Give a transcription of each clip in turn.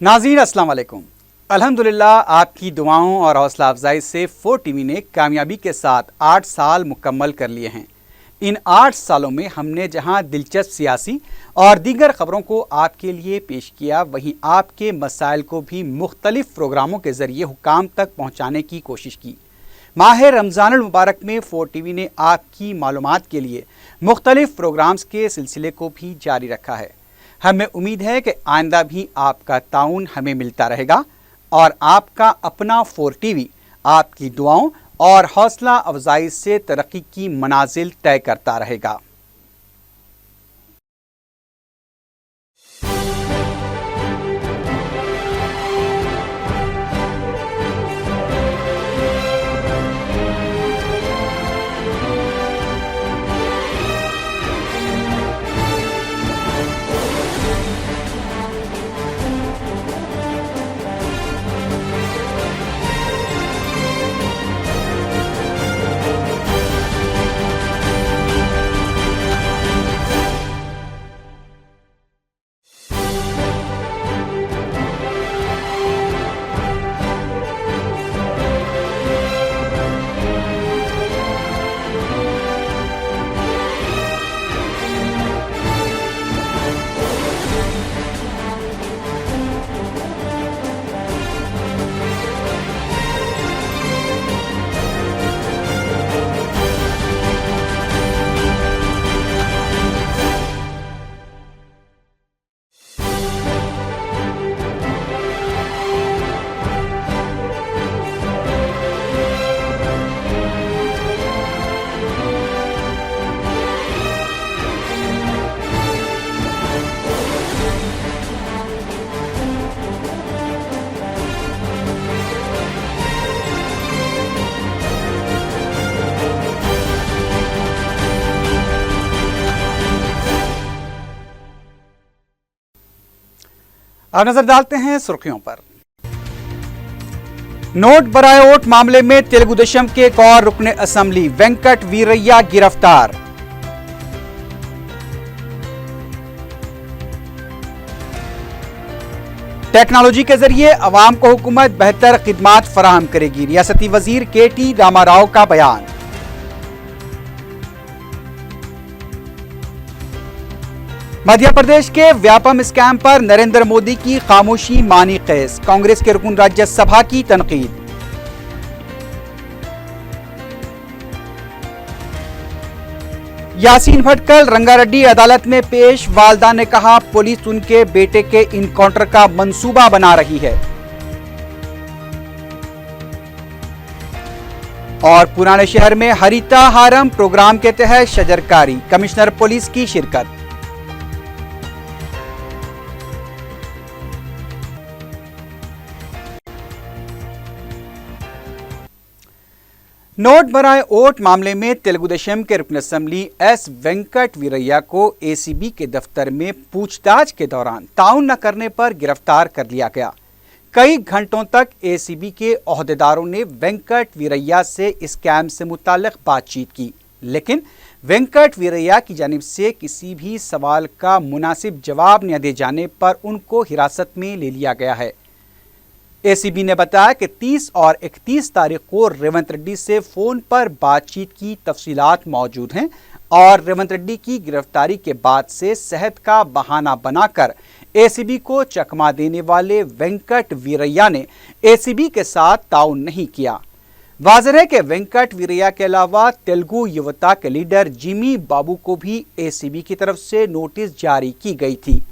नाज़रीन अस्सलाम वालेकुम। अल्हम्दुलिल्लाह आपकी दुआओं और हौसला अफजाई से 4 टीवी ने कामयाबी के साथ 8 साल मुकम्मल कर लिए हैं। इन 8 सालों में हमने जहां दिलचस्प सियासी और दीगर खबरों को आपके लिए पेश किया, वहीं आपके मसाइल को भी मुख्तलिफ प्रोग्रामों के ज़रिए हुकाम तक पहुँचाने की कोशिश की। माह रमज़ानुल मुबारक में 4 टीवी ने आपकी मालूमात के लिए मुख्तलिफ प्रोग्राम्स के सिलसिले को भी जारी रखा है। हमें उम्मीद है कि आइंदा भी आपका ताउन हमें मिलता रहेगा और आपका अपना 4 टीवी आपकी दुआओं और हौसला अफजाई से तरक्की की मनाजिल तय करता रहेगा। अब नजर डालते हैं सुर्खियों पर। नोट बराए वोट मामले में तेलुगु देशम के एक और रुकने असेंबली वेंकट वीरैया गिरफ्तार। टेक्नोलॉजी के जरिए अवाम को हुकूमत बेहतर खिदमात फराहम करेगी, रियासती वजीर के.टी. रामाराव का बयान। मध्य प्रदेश के व्यापम स्कैम पर नरेंद्र मोदी की खामोशी मानी कैस, कांग्रेस के रुकन राज्यसभा की तनकीद। यासीन भटकल रंगारेड्डी अदालत में पेश, वालदा ने कहा पुलिस उनके बेटे के इनकाउंटर का मंसूबा बना रही है। और पुराने शहर में हरिता हारम प्रोग्राम के तहत शजरकारी, कमिश्नर पुलिस की शिरकत। नोट बराए वोट मामले में तेलुगु देशम के रुकन असेंबली एस वेंकट वीरैया को एसीबी के दफ्तर में पूछताछ के दौरान ताउन न करने पर गिरफ्तार कर लिया गया। कई घंटों तक एसीबी के ओहदेदारों ने वेंकट वीरैया से स्कैम से मुताल्लिक बातचीत की, लेकिन वेंकट वीरैया की जानिब से किसी भी सवाल का मुनासिब जवाब न दिए जाने पर उनको हिरासत में ले लिया गया है। एसीबी ने बताया कि 30 और 31 तारीख को रेवंत रेड्डी से फोन पर बातचीत की तफसीलात मौजूद हैं और रेवंत रेड्डी की गिरफ्तारी के बाद से सेहत का बहाना बनाकर एसीबी को चकमा देने वाले वेंकट वीरैया ने एसीबी के साथ ताउन नहीं किया। वाज़ेह है कि वेंकट वीरैया के अलावा तेलुगु युवता के लीडर जिमी बाबू को भी एसीबी की तरफ से नोटिस जारी की गई थी।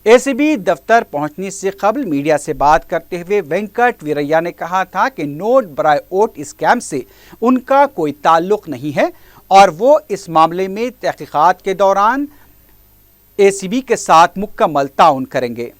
एसीबी दफ्तर पहुंचने से कबल मीडिया से बात करते हुए वेंकट वीरैया ने कहा था कि नोट बराए वोट स्कैम से उनका कोई ताल्लुक नहीं है और वो इस मामले में तहकीकात के दौरान एसीबी के साथ मुकम्मल ताउन करेंगे।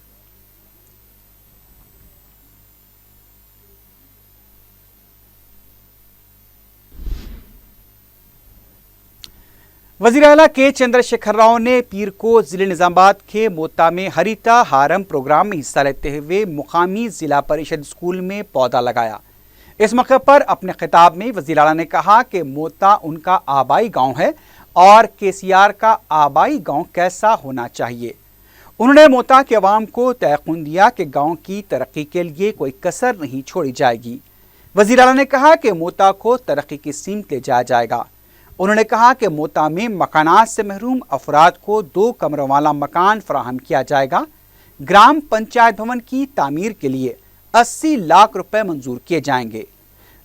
वज़ीर आला के चंद्रशेखर राव ने पीर को जिले निजामाबाद के मोता में हरिता हारम प्रोग्राम में हिस्सा लेते हुए मुकामी जिला परिषद स्कूल में पौधा लगाया। इस मौके पर अपने खिताब में वज़ीर आला ने कहा कि मोता उनका आबाई गांव है और केसीआर का आबाई गांव कैसा होना चाहिए। انہوں نے موتا کے عوام کو تیقن دیا کہ گاؤں کی ترقی کے لیے کوئی کسر نہیں چھوڑی جائے گی۔ وزیر اعلیٰ نے کہا کہ موتا کو ترقی کی سمت لے جایا جائے گا۔ انہوں نے کہا کہ موتا میں مکانات سے محروم افراد کو 2 کمروں والا مکان فراہم کیا جائے گا۔ گرام پنچایت بھون کی تعمیر کے لیے 80 لاکھ روپے منظور کیے جائیں گے۔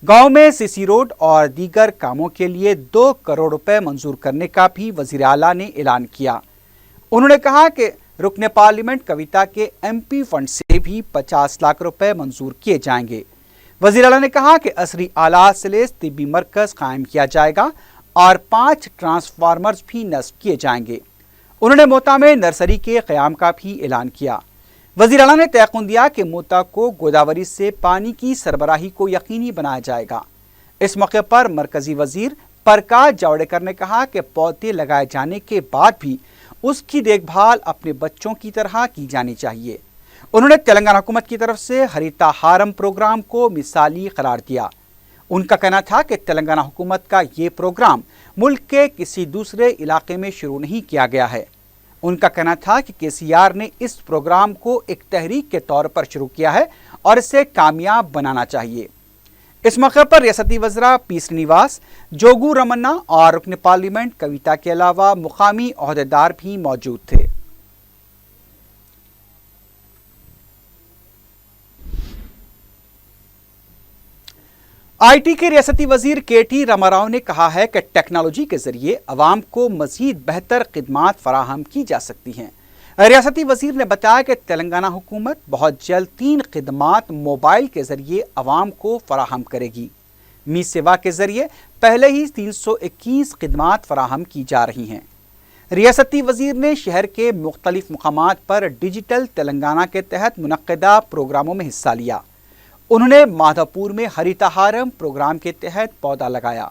گاؤں میں سی سی روڈ اور دیگر کاموں کے لیے 2 کروڑ روپے منظور کرنے کا بھی وزیر اعلیٰ نے اعلان کیا۔ انہوں نے کہا کہ رکن پارلیمنٹ کویتا کے ایم پی فنڈ سے بھی 50 لاکھ روپے منظور کیے جائیں گے۔ وزیر اعلیٰ نے کہا کہ عصری آلات سے لیس طبی مرکز قائم کیا جائے گا اور 5 ٹرانسفارمرز بھی نصب کیے جائیں گے۔ انہوں نے موتا میں نرسری کے قیام کا بھی اعلان کیا۔ وزیر اعلیٰ نے تیقن دیا کہ موتا کو گوداوری سے پانی کی سربراہی کو یقینی بنایا جائے گا۔ اس موقع پر مرکزی وزیر پرکاش جاوڈیکر نے کہا کہ پودے لگائے جانے کے بعد بھی اس کی دیکھ بھال اپنے بچوں کی طرح کی جانی چاہیے۔ انہوں نے تلنگانہ حکومت کی طرف سے ہریتا ہارم پروگرام کو مثالی قرار دیا۔ ان کا کہنا تھا کہ تلنگانہ حکومت کا یہ پروگرام ملک کے کسی دوسرے علاقے میں شروع نہیں کیا گیا ہے۔ ان کا کہنا تھا کہ KCR نے اس پروگرام کو ایک تحریک کے طور پر شروع کیا ہے اور اسے کامیاب بنانا چاہیے۔ اس موقع پر ریاستی وزراء پی سرینیواس، جوگو رمنا اور رکن پارلیمنٹ کویتا کے علاوہ مقامی عہدیدار بھی موجود تھے۔ آئی ٹی کے ریاستی وزیر KT راما نے کہا ہے کہ ٹیکنالوجی کے ذریعے عوام کو مزید بہتر خدمات فراہم کی جا سکتی ہیں۔ ریاستی وزیر نے بتایا کہ تلنگانہ حکومت بہت جلد 3 خدمات موبائل کے ذریعے عوام کو فراہم کرے گی۔ می سیوا کے ذریعے پہلے ہی 321 خدمات فراہم کی جا رہی ہیں۔ ریاستی وزیر نے شہر کے مختلف مقامات پر ڈیجیٹل تلنگانہ کے تحت منعقدہ پروگراموں میں حصہ لیا۔ انہوں نے مادھو پور میں ہریتا ہارم پروگرام کے تحت پودا لگایا۔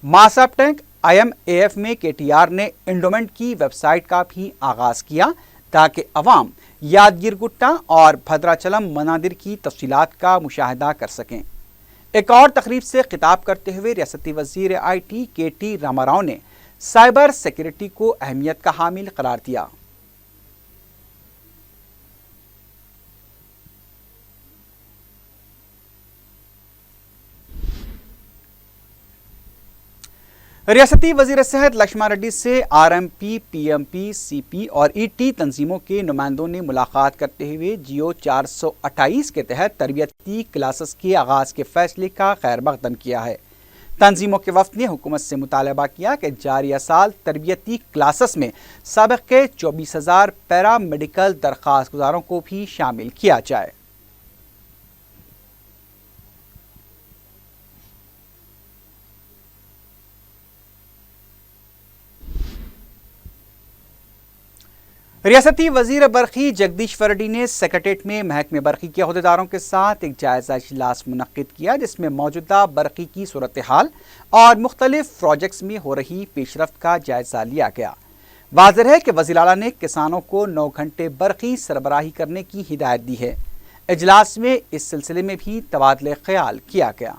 ماساپ ٹینک IMAF میں KTR نے انڈومنٹ کی ویب سائٹ کا بھی آغاز کیا تاکہ عوام یادگیر گٹا اور بھدراچلم منادر کی تفصیلات کا مشاہدہ کر سکیں۔ ایک اور تقریب سے خطاب کرتے ہوئے ریاستی وزیر IT KT راما نے سائبر سیکیورٹی کو اہمیت کا حامل قرار دیا۔ ریاستی وزیر صحت لکشمن ریڈی سے RMP، PMP، CP اور ET تنظیموں کے نمائندوں نے ملاقات کرتے ہوئے جیو 428 کے تحت تربیتی کلاسز کے آغاز کے فیصلے کا خیر مقدم کیا ہے۔ تنظیموں کے وفد نے حکومت سے مطالبہ کیا کہ جاریہ سال تربیتی کلاسز میں سابق کے 24,000 پیرا میڈیکل درخواست گزاروں کو بھی شامل کیا جائے۔ ریاستی وزیر برقی جگدیش ریڈی نے سیکریٹریٹ میں محکمہ برقی کے عہدیداروں کے ساتھ ایک جائزہ اجلاس منعقد کیا، جس میں موجودہ برقی کی صورتحال اور مختلف پروجیکٹس میں ہو رہی پیش رفت کا جائزہ لیا گیا۔ واضح ہے کہ وزیر اعلیٰ نے کسانوں کو 9 گھنٹے برقی سربراہی کرنے کی ہدایت دی ہے۔ اجلاس میں اس سلسلے میں بھی تبادلہ خیال کیا گیا۔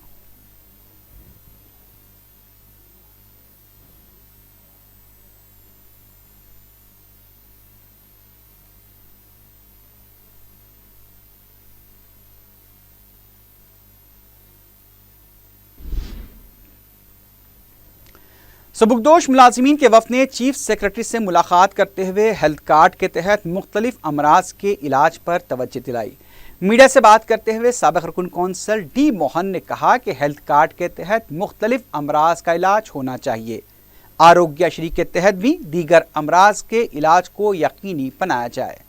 سبکدوش ملازمین کے وفد نے چیف سیکریٹری سے ملاقات کرتے ہوئے ہیلتھ کارڈ کے تحت مختلف امراض کے علاج پر توجہ دلائی۔ میڈیا سے بات کرتے ہوئے سابق رکن کونسل ڈی موہن نے کہا کہ ہیلتھ کارڈ کے تحت مختلف امراض کا علاج ہونا چاہیے۔ آروگیہ شری کے تحت بھی دیگر امراض کے علاج کو یقینی بنایا جائے۔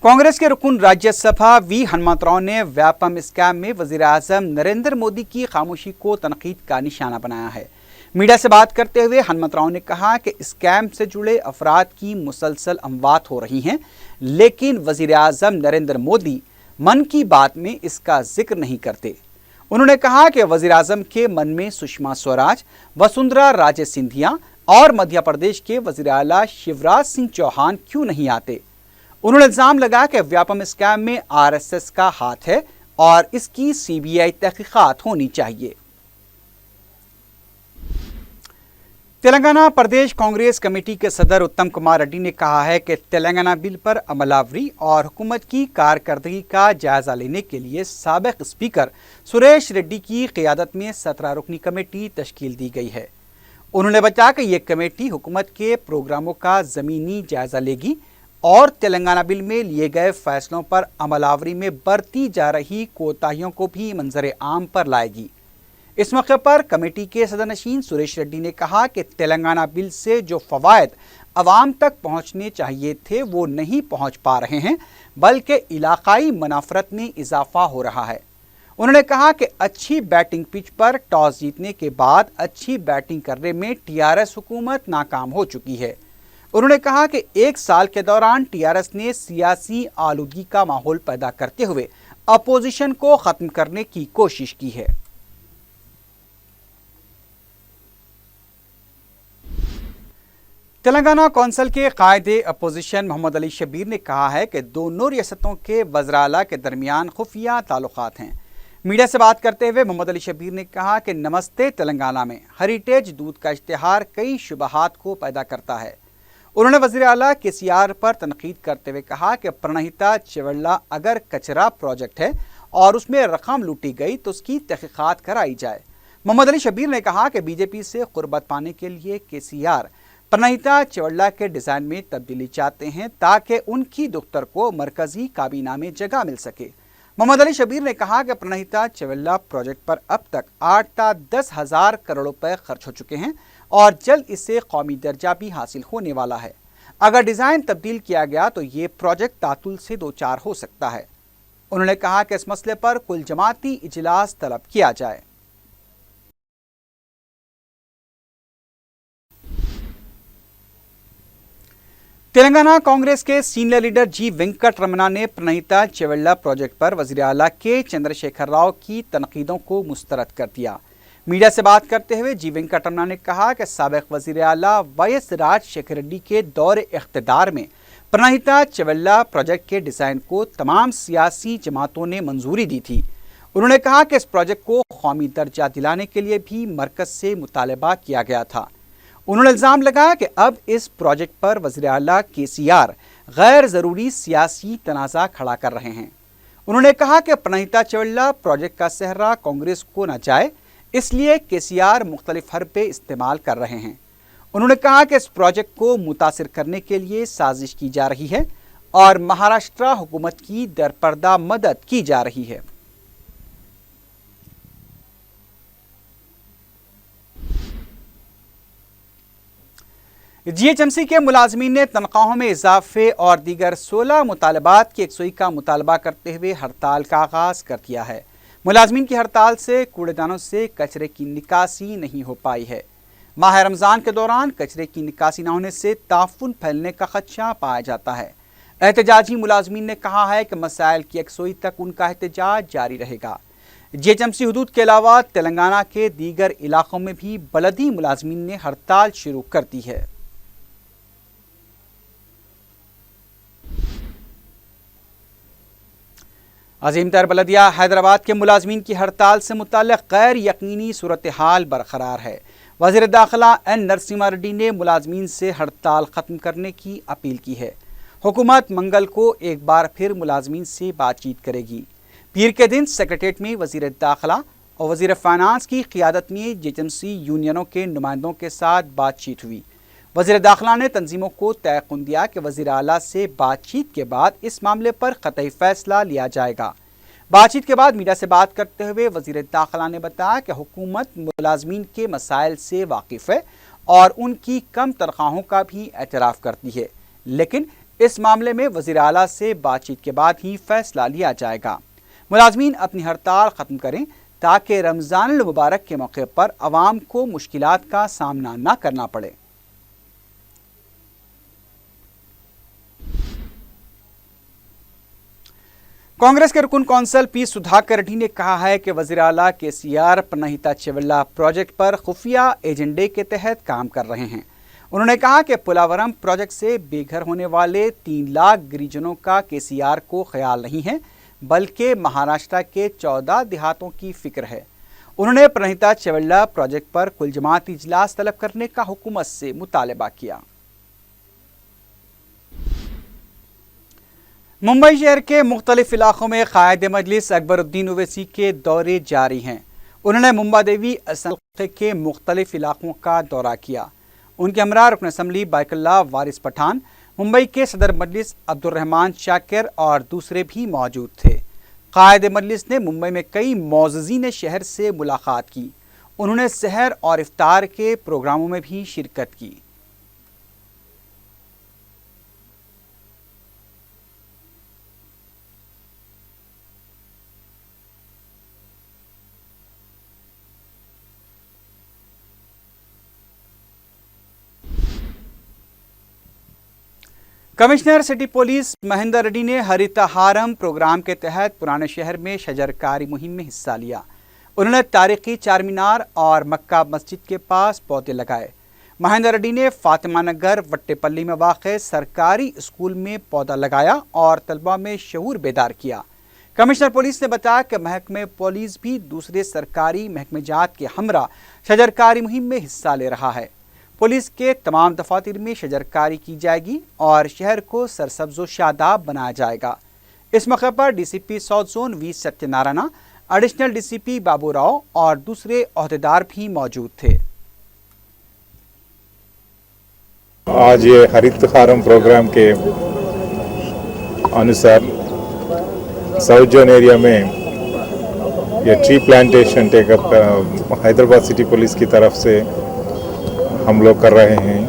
کانگریس کے رکن راجیہ سبھا وی ہنمنتراؤ نے ویاپم اسکیم میں وزیر اعظم نریندر مودی کی خاموشی کو تنقید کا نشانہ بنایا ہے۔ میڈیا سے بات کرتے ہوئے ہنمنتراؤ نے کہا کہ اسکیم سے جڑے افراد کی مسلسل اموات ہو رہی ہیں، لیکن وزیر اعظم نریندر مودی من کی بات میں اس کا ذکر نہیں کرتے۔ انہوں نے کہا کہ وزیر اعظم کے من میں سشما سوراج، وسندھرا راجے سندھیا اور مدھیہ پردیش کے وزیر اعلیٰ شیوراج سنگھ چوہان کیوں نہیں آتے۔ انہوں نے الزام لگایا کہ ویاپم اسکیم میں RSS کا ہاتھ ہے اور اس کی CBI تحقیقات ہونی چاہیے۔ तेलंगाना प्रदेश कांग्रेस कमेटी के सदर उत्तम कुमार रेड्डी ने कहा है कि तेलंगाना बिल पर अमलावरी और हुकूमत की कारकर्दगी का जायजा लेने के लिए साबिक स्पीकर सुरेश रेड्डी की क़ियादत में 17 रुकनी कमेटी तश्कील दी गई है। उन्होंने बताया कि ये कमेटी हुकूमत के प्रोग्रामों का ज़मीनी जायजा लेगी और तेलंगाना बिल में लिए गए फैसलों पर अमलावरी में बरती जा रही कोताहियों को भी मंजर आम पर लाएगी। इस मौके पर कमेटी के सदरनशीन सुरेश रेड्डी ने कहा कि तेलंगाना बिल से जो फ़वायद अवाम तक पहुँचने चाहिए थे वो नहीं पहुँच पा रहे हैं, बल्कि इलाकाई मुनाफरत में इजाफा हो रहा है। उन्होंने कहा कि अच्छी बैटिंग पिच पर टॉस जीतने के बाद अच्छी बैटिंग करने में टीआरएस हुकूमत नाकाम हो चुकी है। उन्होंने कहा कि एक साल के दौरान टीआरएस ने सियासी आलूदगी का माहौल पैदा करते हुए अपोजिशन को ख़त्म करने की कोशिश की है। तेलंगाना कौंसिल के कायदे अपोजिशन मोहम्मद अली शब्बीर ने कहा है कि दोनों रियासतों के वज़रा-ए-आला के दरमियान खुफिया ताल्लुकात हैं। मीडिया से बात करते हुए मोहम्मद अली शब्बीर ने कहा कि नमस्ते तेलंगाना में हेरिटेज दूध का इश्तिहार कई शुबहात को पैदा करता है। उन्होंने वज़ीर-ए-आला केसीआर पर तनकीद करते हुए कहा कि प्रणहिता चेवल्ला अगर कचरा प्रोजेक्ट है और उसमें रकम लूटी गई तो उसकी तहकीकात कराई जाए। मोहम्मद अली शब्बीर ने कहा कि बीजेपी से कुर्बत पाने के लिए केसीआर प्रणहिता चेवल्ला के डिज़ाइन में तब्दीली चाहते हैं ताकि उनकी दफ्तर को मरकजी काबीना में जगह मिल सके। मोहम्मद अली शब्बीर ने कहा कि प्रणहिता चेवल्ला प्रोजेक्ट पर अब तक 8 से 10 हज़ार करोड़ रुपए खर्च हो चुके हैं और जल्द इससे कौमी दर्जा भी हासिल होने वाला है। अगर डिज़ाइन तब्दील किया गया तो ये प्रोजेक्ट तातुल से दो चार हो सकता है। उन्होंने कहा कि इस मसले पर कुल जमाती इजलास तलब किया जाए। तेलंगाना कांग्रेस के सीनियर लीडर जी वेंकट रमना ने प्रणहिता चेवल्ला प्रोजेक्ट पर वज़ीर-ए-आला के चंद्रशेखर राव की तनकीदों को मुस्तरद कर दिया। मीडिया से बात करते हुए जी वेंकट रमना ने कहा कि साबिक वज़ीर-ए-आला वाई.एस. राजशेखर रेड्डी के दौर इख्तिदार में प्रणहिता चेवल्ला प्रोजेक्ट के डिज़ाइन को तमाम सियासी जमातों ने मंजूरी दी थी। उन्होंने कहा कि इस प्रोजेक्ट को कौमी दर्जा दिलाने के लिए भी मरकज़ से मुतालबा किया गया था। उन्होंने इल्ज़ाम लगाया कि अब इस प्रोजेक्ट पर वज़ीर-ए-आला केसीआर गैर ज़रूरी सियासी तनाज़ा खड़ा कर रहे हैं। उन्होंने कहा कि प्रणहिता चेवल्ला प्रोजेक्ट का सेहरा कांग्रेस को न जाए, इसलिए केसीआर मुख्तलिफ हरबे इस्तेमाल कर रहे हैं। उन्होंने कहा कि इस प्रोजेक्ट को मुतासिर करने के लिए साजिश की जा रही है और महाराष्ट्र हुकूमत की दरपर्दा मदद की जा रही है। जीएचएमसी के मुलाजमीन ने तनख्वाहों में इजाफे और दीगर 16 मुतालबात की यकसुई का मुतालबा करते हुए हड़ताल का आगाज़ कर दिया है। मुलाजमीन की हड़ताल से कूड़ेदानों से कचरे की निकासी नहीं हो पाई है। माह रमज़ान के दौरान कचरे की निकासी न होने से ताफुन फैलने का खदशा पाया जाता है। एहतजाजी मुलाजमीन ने कहा है कि मसाइल की यकसुई तक उनका एहतजाज जारी रहेगा। जीएचएमसी हुदूद के अलावा तेलंगाना के दीगर इलाकों में भी बलदी मुलाजमीन ने हड़ताल शुरू कर दी है। अजीम तर बलदिया हैदराबाद के मुलाजमीन की हड़ताल से मुताल्लिक़ गैर यकीनी सूरत हाल बरकरार है। वज़ीर दाखिला एन नरसिम्हा रेड्डी ने मुलाजमीन से हड़ताल ख़त्म करने की अपील की है। हुकूमत मंगल को एक बार फिर मुलाजमीन से बातचीत करेगी। पीर के दिन सेक्रेटेरिएट में वज़ीर दाखिला और वज़ीर फाइनेंस की क़ियादत में जीएचएमसी यूनियनों के नुमाइंदों के साथ बातचीत हुई। वज़ीर दाखिला ने तंजीमों को तयक़ुन दिया कि वज़ीर-ए-आला से बातचीत के बाद इस मामले पर क़तई फ़ैसला लिया जाएगा। बातचीत के बाद मीडिया से बात करते हुए वज़ीर दाखिला ने बताया कि हुकूमत मुलाजमीन के मसाइल से वाकिफ़ है और उनकी कम तनख्वाहों का भी एतराफ़ करती है, लेकिन इस मामले में वज़ीर-ए-आला से बातचीत के बाद ही फ़ैसला लिया जाएगा। मुलाजमीन अपनी हड़ताल ख़त्म करें ताकि रमज़ान मुबारक के मौके पर आवाम को मुश्किलात का सामना न करना पड़े। कांग्रेस के रुकन कौंसिल पी सुधाकर रेड्डी ने कहा है कि वज़ीर-ए-आला केसीआर प्रणहिता चेवल्ला प्रोजेक्ट पर खुफिया एजेंडे के तहत काम कर रहे हैं। उन्होंने कहा कि पोलावरम प्रोजेक्ट से बेघर होने वाले 3 लाख गिरिजनों का केसीआर को ख्याल नहीं है, बल्कि महाराष्ट्र के 14 देहातों की फिक्र है। उन्होंने प्रणहिता चेवेल्ला प्रोजेक्ट पर कुल जमाती इजलास तलब करने का हुकूमत से मुतालबा किया। मुंबई शहर के मुख्तलिफ इलाकों में कायद मजलिस अकबरुद्दीन ओवैसी के दौरे जारी हैं। उन्होंने मुंबा देवी असलखे के मुख्तलिफ इलाकों का दौरा किया। उनके हमरा रुकन असम्बली बाइकुल्लाह वारिस पठान, मुंबई के सदर मजलिस अब्दुर्रहमान शाकिर और दूसरे भी मौजूद थे। कायद मजलिस ने मुंबई में कई मौज़ज़ीन शहर से मुलाकात की। उन्होंने सहर और इफ्तार के प्रोग्रामों में भी शिरकत की। Commissioner city police Mahendra Reddy ने हरितहारम प्रोग्राम के तहत पुराने शहर में शजरकारी मुहिम में हिस्सा लिया। उन्होंने तारीखी चार मीनार और मक्का मस्जिद के पास पौधे लगाए। महेंद्र रेड्डी ने फातिमा नगर वट्टेपल्ली में वाक़े सरकारी स्कूल में पौधा लगाया और तलबा में शऊर बेदार किया। कमिश्नर पुलिस ने बताया कि महकमे पुलिस भी दूसरे सरकारी महकमे जात के हमरा शजरकारी मुहिम में हिस्सा ले रहा है। पुलिस के तमाम दफातर में शजरकारी की जाएगी और शहर को सरसब्ज़ व शादाब बनाया जाएगा। इस मौके पर DCP south zone V Satyanarayana, additional DCP Babu Rao और दूसरे ओहदेदार भी मौजूद थे। आज ये हरितहारम प्रोग्राम के अनुसार साउथ जोन एरिया में ये tree plantation take up Hyderabad city police की तरफ से हम लोग कर रहे हैं।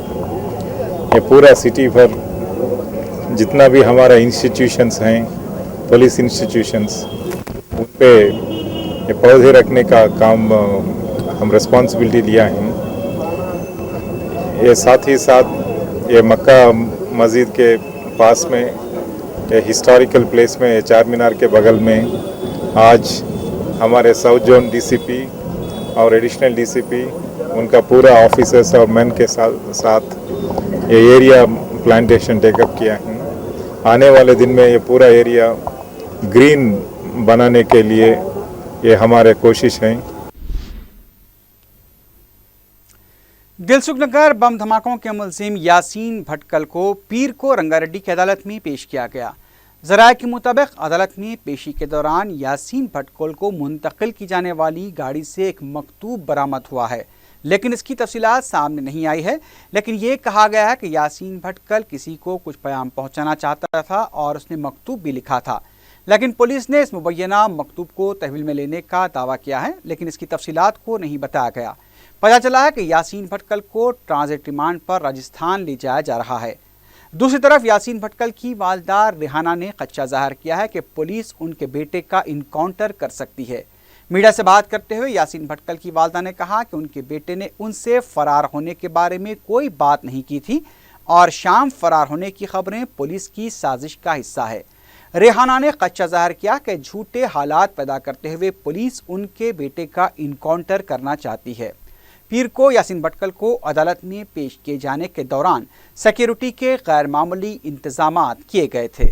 ये पूरा सिटी भर जितना भी हमारा इंस्टीट्यूशंस हैं, पुलिस इंस्टीट्यूशंस, उन पे ये पौधे रखने का काम हम रिस्पॉन्सिबिलिटी लिया है। ये साथ ही साथ ये मक्का मस्जिद के पास में ये हिस्टोरिकल प्लेस में चार मीनार के बगल में आज हमारे साउथ जोन डीसीपी और एडिशनल डीसीपी उनका पूरा ऑफिसर्स और मैन के साथ ये एरिया प्लांटेशन टेकअप किया है। आने वाले दिन में ये पूरा एरिया ग्रीन बनाने के लिए ये हमारे कोशिश है। दिलसुख नगर बम धमाकों के मुलजिम यासीन भटकल को पीर को रंगारेड्डी की अदालत में पेश किया गया। ज़राए के मुताबिक अदालत में पेशी के दौरान यासीन भटकल को मुंतकिल की जाने वाली गाड़ी से एक मकतूब बरामद हुआ है, लेकिन इसकी तफसीलात सामने नहीं आई है। लेकिन ये कहा गया है कि यासीन भटकल किसी को कुछ पैगाम पहुंचाना चाहता था और उसने मकतूब भी लिखा था, लेकिन पुलिस ने इस मुबैना मकतूब को तहवील में लेने का दावा किया है, लेकिन इसकी तफसीलात को नहीं बताया गया। पता चला है कि यासीन भटकल को ट्रांजिट रिमांड पर राजस्थान ले जाया जा रहा है। दूसरी तरफ यासीन भटकल की वालदा रेहाना ने खदशा जाहिर किया है कि पुलिस उनके बेटे का इनकाउंटर कर सकती है। मीडिया से बात करते हुए यासीन भटकल की वालदा ने कहा कि उनके बेटे ने उनसे फरार होने के बारे में कोई बात नहीं की थी और शाम फरार होने की खबरें पुलिस की साजिश का हिस्सा है। रेहाना ने खदशा जाहिर किया कि झूठे हालात पैदा करते हुए पुलिस उनके बेटे का इनकाउंटर करना चाहती है। पीर को यासीन भटकल को अदालत में पेश किए जाने के दौरान सिक्योरिटी के गैर मामूली इंतजामात किए गए थे।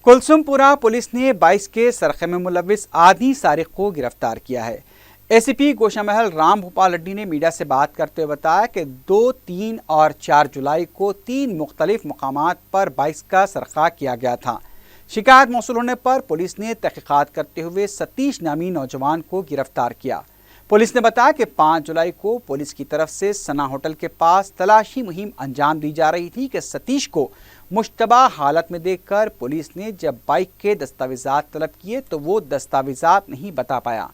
कुलसुमपुरा पुलिस ने 22 के सरखे में मुलविस आदि सारिक को गिरफ्तार किया है। एसीपी गोशामहल राम भूपाल रेड्डी ने मीडिया से बात करते हुए बताया कि 2, 3 और 4 जुलाई को 3 मुख्तलिफ मकामात पर 22 का सरखा किया गया था। शिकायत मौसूल होने पर पुलिस ने तहकीकात करते हुए सतीश नामी नौजवान को गिरफ्तार किया। पुलिस ने बताया कि 5 जुलाई को पुलिस की तरफ से सना होटल के पास तलाशी मुहिम अंजाम दी जा रही थी कि सतीश को मुश्तबा हालत में देखकर पुलिस ने जब बाइक के दस्तावेजात तलब किए तो वो दस्तावेजात नहीं बता पाया।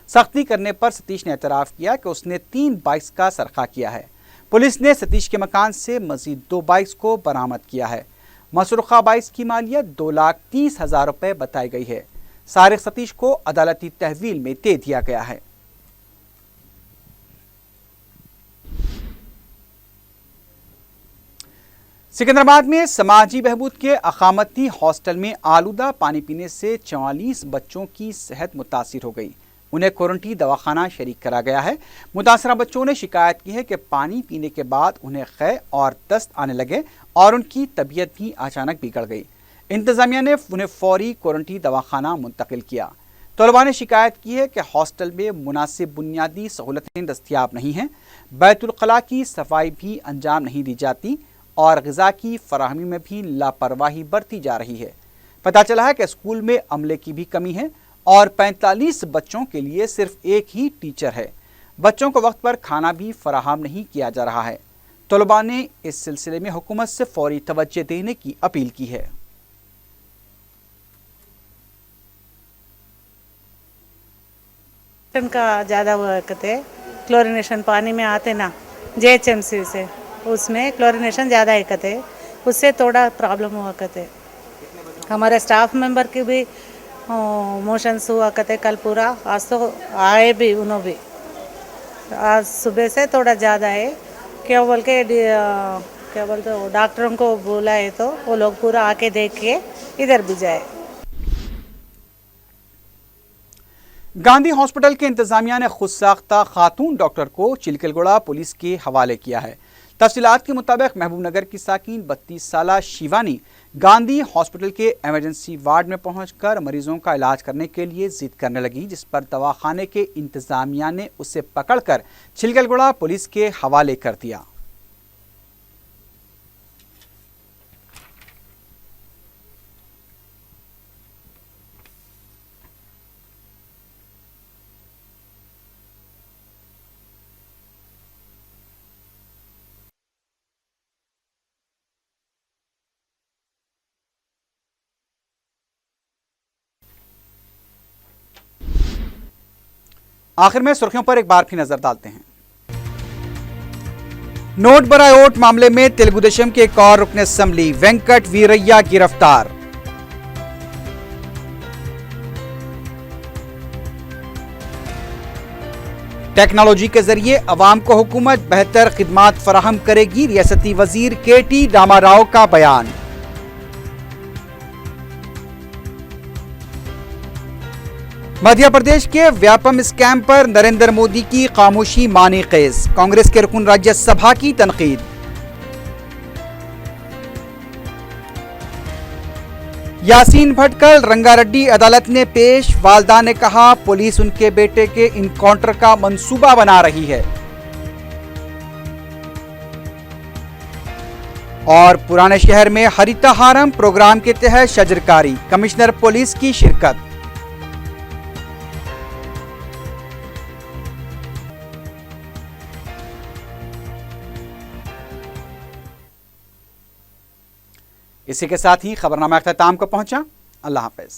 सख्ती करने पर सतीश ने एतराफ़ किया कि उसने 3 बाइक्स का सरखा किया है। पुलिस ने सतीश के मकान से मज़ीद 2 बाइक्स को बरामद किया है। मसरूखा बाइक्स की मालियत 2,30,000 रुपये बताई गई है। सारिक सतीश को अदालती तहवील में दे दिया गया है। सिकंदराबाद में समाजी बहबूद के अकामती हॉस्टल में आलूदा पानी पीने से 44 बच्चों की सेहत मुतासिर हो गई। उन्हें क्वारंटीन दवाखाना शरीक करा गया है। मुतासरा बच्चों ने शिकायत की है कि पानी पीने के बाद उन्हें ख़ै और दस्त आने लगे और उनकी तबीयत भी अचानक बिगड़ गई। इंतजामिया ने उन्हें फौरी क्वारंटीन दवाखाना मुंतकिल किया। तलबा ने शिकायत की है कि हॉस्टल में मुनासिब बुनियादी सहूलतें दस्तियाब नहीं हैं, बैतुल खला की सफाई भी अंजाम नहीं दी जाती और ग़िज़ा की फराहमी में भी लापरवाही बरती जा रही है। पता चला है कि स्कूल में अमले की भी कमी है और 45 बच्चों के लिए सिर्फ एक ही टीचर है। बच्चों को वक्त पर खाना भी फराहम नहीं किया जा रहा है। तलबा ने इस सिलसिले में हुकूमत से फौरी तवज्जो देने की अपील की है। का ज़्यादा हुआ करते क्लोरिनेशन पानी में आते ना JHMC से, उसमें क्लोरिनेशन ज़्यादा है करते, उससे थोड़ा प्रॉब्लम हुआ करते। हमारे स्टाफ मेंबर की भी मोशंस हुआ करते कल पूरा, आज तो आए भी उन्होंने भी, आज सुबह से थोड़ा ज़्यादा है। क्या बोलते हो डॉक्टरों को बोला है तो वो लोग पूरा आके देख के इधर भी जाए। गांधी हॉस्पिटल के इंतजामिया ने खुद साख्ता खातून डॉक्टर को चिलकलगुड़ा पुलिस के हवाले किया है। तफसीलात के मुताबिक महबूब नगर की साकिन 32 साला शिवानी गांधी हॉस्पिटल के इमरजेंसी वार्ड में पहुंचकर मरीजों का इलाज करने के लिए जिद करने लगी, जिस पर दवाखाने के इंतजामिया ने उसे पकड़कर चिलकलगुड़ा पुलिस के हवाले कर दिया। आखिर में सुर्खियों पर एक बार फिर नजर डालते हैं। नोट बराए वोट मामले में तेलुगु देशम के एक और रुकन असेंबली वेंकट वीरैया गिरफ्तार। टेक्नोलॉजी के जरिए अवाम को हुकूमत बेहतर खिदमात फराहम करेगी, रियासती वजीर KT रामाराव का बयान। मध्य प्रदेश के व्यापम स्कैम पर नरेंद्र मोदी की खामोशी माने खेज, कांग्रेस के रुकन राज्यसभा की तनकीद। यासीन भट्ट कल रंगारेड्डी अदालत ने पेश, वालदा ने कहा पुलिस उनके बेटे के इनकाउंटर का मंसूबा बना रही है। और पुराने शहर में हरितहारम प्रोग्राम के तहत शजरकारी, कमिश्नर पुलिस की शिरकत। इसी के साथ ही खबरनामा अख्ताम को पहुंचा। अल्लाह हाफ़िज़।